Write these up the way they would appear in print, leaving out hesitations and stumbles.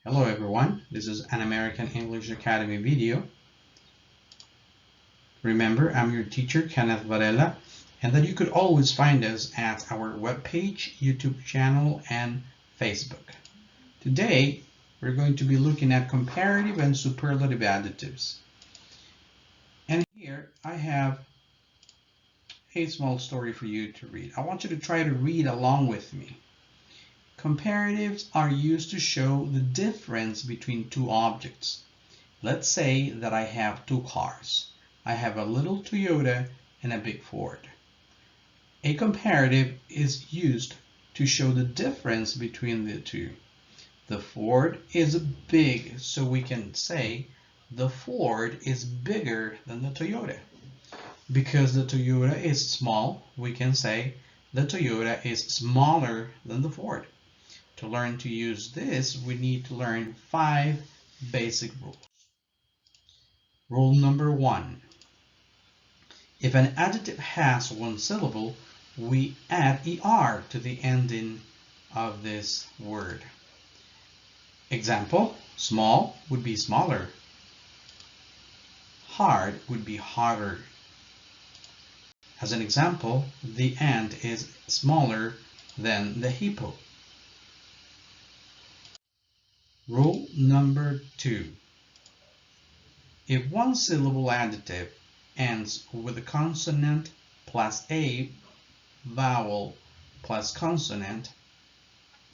Hello everyone, this is an American English Academy video. Remember, I'm your teacher, Kenneth Varela, and that you could always find us at our webpage, YouTube channel, and Facebook. Today, we're going to be looking at comparative and superlative adjectives. And here I have a small story for you to read. I want you to try to read along with me. Comparatives are used to show the difference between two objects. Let's say that I have two cars. I have a little Toyota and a big Ford. A comparative is used to show the difference between the two. The Ford is big, so we can say the Ford is bigger than the Toyota. Because the Toyota is small, we can say the Toyota is smaller than the Ford. To learn to use this, we need to learn 5 basic rules. Rule number 1. If an adjective has one syllable, we add er to the ending of this word. Example, small would be smaller. Hard would be harder. As an example, the ant is smaller than the hippo. Rule number 2. If one syllable adjective ends with a consonant plus a vowel plus consonant,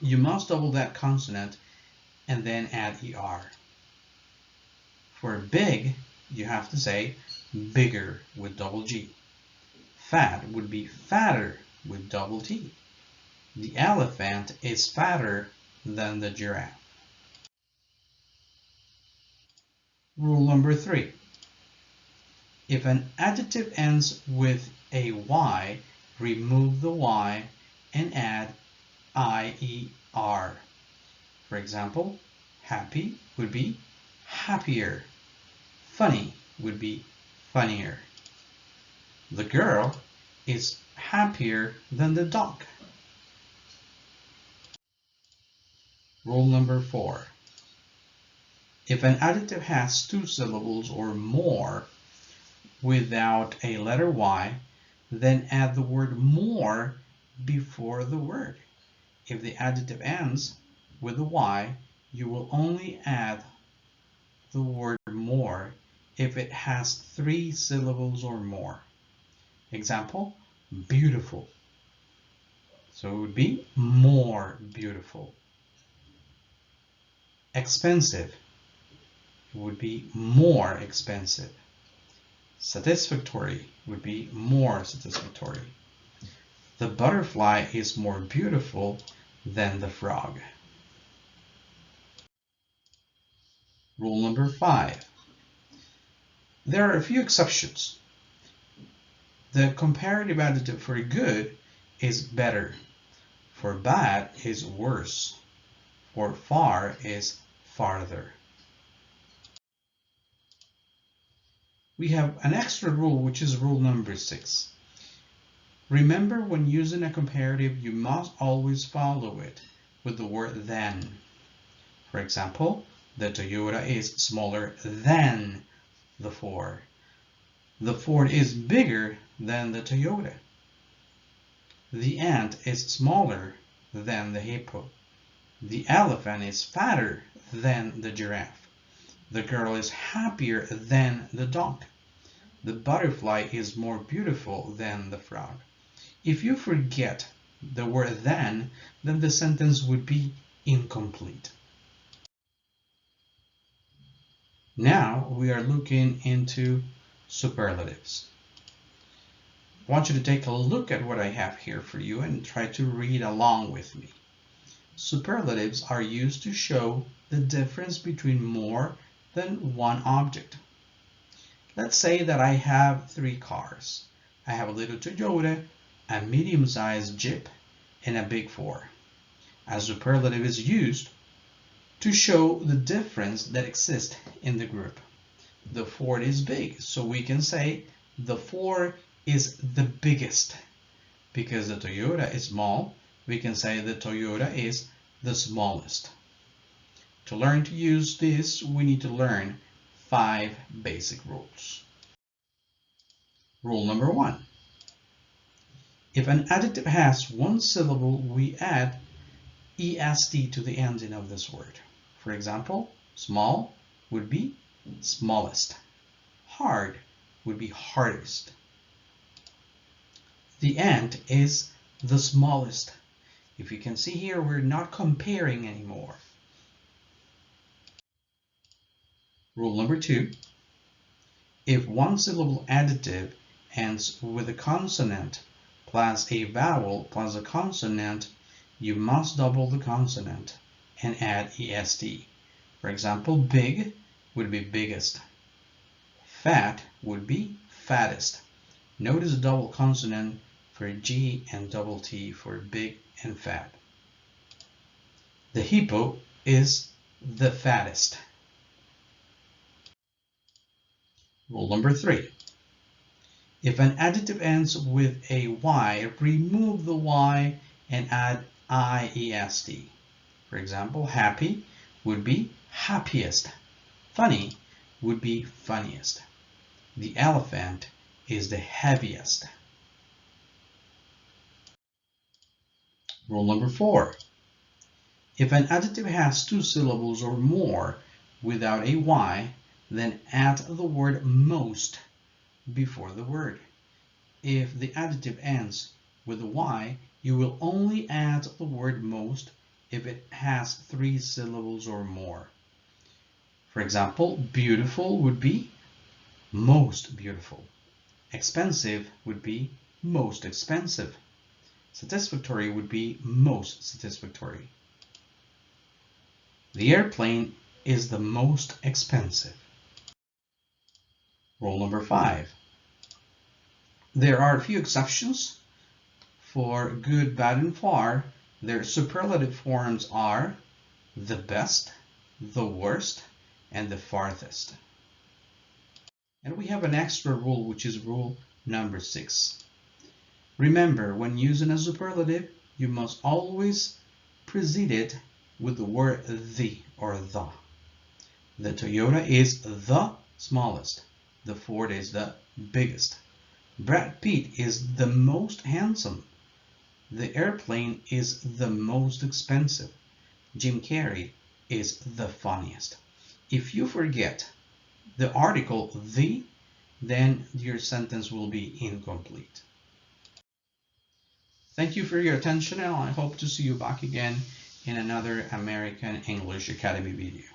you must double that consonant and then add er. For big, you have to say bigger with double G. Fat would be fatter with double T. The elephant is fatter than the giraffe. Rule number 3. If an adjective ends with a y, remove the y and add ier. For example, happy would be happier. Funny would be funnier. The girl is happier than the dog. Rule number 4. If an adjective has 2 syllables or more without a letter y, then add the word more before the word. If the adjective ends with a y, you will only add the word more if it has 3 syllables or more. Example, beautiful. So it would be more beautiful. Expensive. It would be more expensive. Satisfactory would be more satisfactory. The butterfly is more beautiful than the frog. Rule number 5. There are a few exceptions. The comparative adjective for good is better. For bad is worse. For far is farther. We have an extra rule, which is rule number 6. Remember, when using a comparative, you must always follow it with the word than. For example, the Toyota is smaller than the Ford. The Ford is bigger than the Toyota. The ant is smaller than the hippo. The elephant is fatter than the giraffe. The girl is happier than the dog. The butterfly is more beautiful than the frog. If you forget the word than, then the sentence would be incomplete. Now we are looking into superlatives. I want you to take a look at what I have here for you and try to read along with me. Superlatives are used to show the difference between more than one object. Let's say that I have 3 cars. I have a little Toyota, a medium-sized Jeep, and a big Ford. A superlative is used to show the difference that exists in the group. The Ford is big, so we can say the Ford is the biggest. Because the Toyota is small, we can say the Toyota is the smallest. To learn to use this, we need to learn 5 basic rules. Rule number 1. If an adjective has one syllable, we add est to the ending of this word. For example, small would be smallest. Hard would be hardest. The end is the smallest. If you can see here, we're not comparing anymore. Rule number 2. If one syllable adjective ends with a consonant plus a vowel plus a consonant, you must double the consonant and add est. For example, big would be biggest. Fat would be fattest. Notice the double consonant for G and double T for big and fat. The hippo is the fattest. Rule number 3. If an adjective ends with a Y, remove the Y and add iest. For example, happy would be happiest. Funny would be funniest. The elephant is the heaviest. Rule number 4. If an adjective has 2 syllables or more without a Y, then add the word most before the word. If the adjective ends with a Y, you will only add the word most if it has 3 syllables or more. For example, beautiful would be most beautiful. Expensive would be most expensive. Satisfactory would be most satisfactory. The airplane is the most expensive. Rule number 5. There are a few exceptions. For good, bad, and far, their superlative forms are the best, the worst, and the farthest. And we have an extra rule, which is rule number 6. Remember, when using a superlative, you must always precede it with the word the or the. The Toyota is the smallest. The Ford is the biggest. Brad Pitt is the most handsome. The airplane is the most expensive. Jim Carrey is the funniest. If you forget the article the, then your sentence will be incomplete. Thank you for your attention, and I hope to see you back again in another American English Academy video.